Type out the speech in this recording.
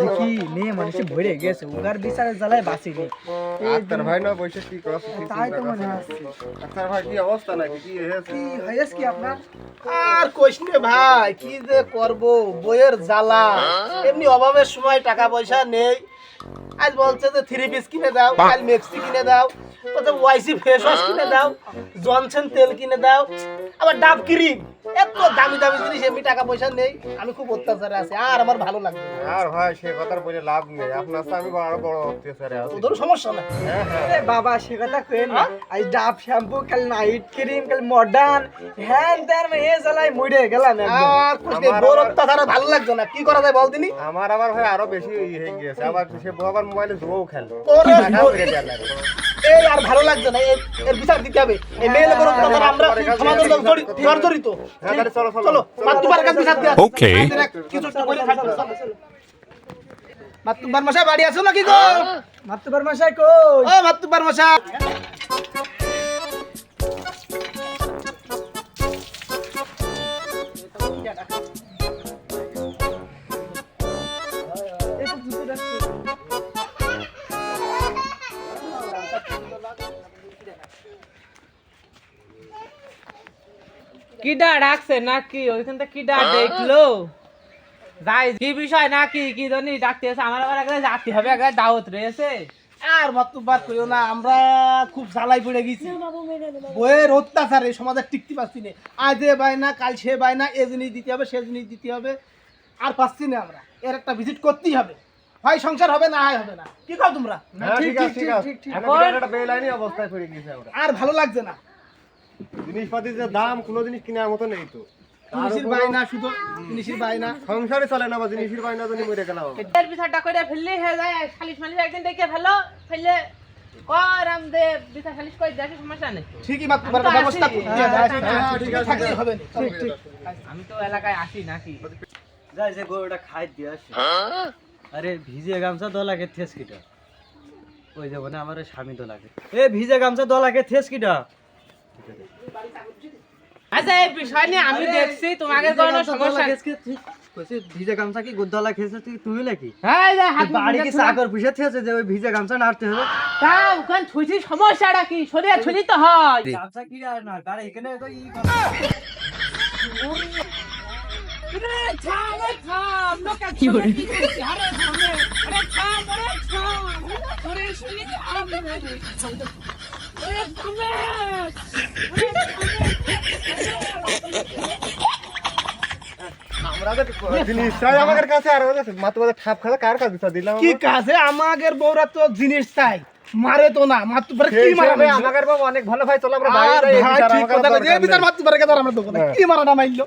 দেখি মেয়ে মানুষে ভরে গেছে ওগার বিচারে জ্বালায় বাঁচিনি আক্তার ভাই না বসে কি করছ তাই তো মনে হচ্ছে আক্তার ভাই কি অবস্থা নাকি কি হয়েছে কি হয়েছে কি আপনার আর কইস নে ভাই কি যে করব বইয়ের জ্বালা এমনি অভাবের সময় টাকা পয়সা নেই আজ বলছে যে থ্রি পিস কিনে দাও কাল মেক্সি কিনে দাও বলছে ওয়াইসি ফেস ওয়াশ কিনে দাও জনসন তেল কিনে দাও আবার ডাব ক্রিম এত দামি দামি জিনিস এমনি টাকা পয়সা নেই আমি খুব অত্যাচারে আছি আর আমার ভালো লাগছে না। আর ভাই সে কথার বলে লাভ নেই আপনার সাথে আমি বড় বড় অত্যাচারে আছি তোদের সমস্যা না এ বাবা সে কথা কই না আজ ডাব শ্যাম্পু কাল নাইট ক্রিম কাল মডার্ন হ্যান তার মে এ জ্বালায় মরে গেলাম একদম আর কইস নে বড় অত্যাচারে ভালো লাগছে না কি করা যায় বল দিনি আমার আবার ভাই আরো বেশি হয়ে গিয়েছে আবার সে আবার মোবাইলে জুয়াও খেলে ওরে এই আর ভালো লাগছে না এর বিচার দিতে হবে এই মেয়ে লোকের অত্যাচার আমরা সমাজের লোক জড়িত হ্যাঁ তাহলে চলো চলো চলো মাতুবার কাছে বিচার দিয়ে Okay. কিছু একটা করে খাইতে হবে মাতুবার মশাই বাড়ি আছো নাকি গো মাতবার মশাই কই ও মাতুবার মশাই কিডা ডাকছে নাকি ওইখান থেকে কিডা দেখলো যাই কি বিষয় নাকি কি জানি ডাকতেছে আমার আবার আগে যাতে হবে আগে দাওয়াত রয়েছে আর মাতুবার কইও না আমরা খুব জ্বালাই পড়ে গেছি বইয়ের অত্যাচারে সমাজে টিকতে পারছি না আজ এ বাইনা কাল সে বাইনা এ জিনিস দিতে হবে সে জিনিস দিতে হবে আর পাচ্ছি না আমরা এর একটা ভিজিট করতেই হবে হয় সংসার হবে না হয় হবে না কি কও তোমরা হ্যাঁ ঠিক আছে ঠিক আছে এখন একটা বেলাইনি অবস্থায় পড়ে গিয়েছে আমরা আর ভালো লাগছে না জিনিসপাতির যে দাম কোনো জিনিস কেনার মতো নেই তো জিনিসের বাইনা শুধু জিনিসের বাইনা সংসারে চলে না বা জিনিসের বাইনা জন্য মরে গেলাম এর বিচারটা করে ফেললে হয়ে যায় খালিশ মালিশ একদিন দেখে ফেলো ফেললে কর আমাদের বিচার খালিশ করে দেখে সমস্যা নেই ঠিকই মাতুবার আমি তো ব্যবস্থা আসি। করতে হবে হ্যাঁ, ঠিক আছে, থাকলেই হবে না ঠিক ঠিক আমি তো এলাকায় আসি নাকি যাই যে গরুটা খাই দিয়ে আসি আরে ভিজে গামছা দলাকে থেস কিটা ওই যাব না আমার স্বামী দলাকে এ ভিজে গামছা দলাকে থেস কিটা আচ্ছা এই বিষয় নিয়ে আমি দেখছি তোমাকে কোনো সমস্যা নেই। কইছে ভিজে গামছা কি গোদ্দালা খেয়েছে তুই নাকি হ্যাঁ এই যে হাত বাড়ি কি মুখে চাকর পুষে থেছে যে ওই ভিজে গামছা নাড়তে হবে তা ওখান ছুঁচি সমস্যাটা কি শরীরে ছুঁচি তো হয় গামছা কি আর না তার এখানে তো ই কি করে আরে সামনে আরে থাম আরে থাম আরে শুনি আমি আরে সামনে আমরা তো জিনিস চাই আমাদের কাছে আর মাত্র ঠাপ খাওয়া কার কাছে দিলাম কি কাজে আমাদের বউরা তো জিনিস চাই মারে তো না মাতুবার কি সেই মারা হিসাবে আমাদের বাবু অনেক ভালো ভাই চলো আমরা আর বাইরে যাই ভাই ঠিক কথা কইছে এই বিচার মাতুবার কে ধর আমরা দেবো না কি মারাটা মাইলো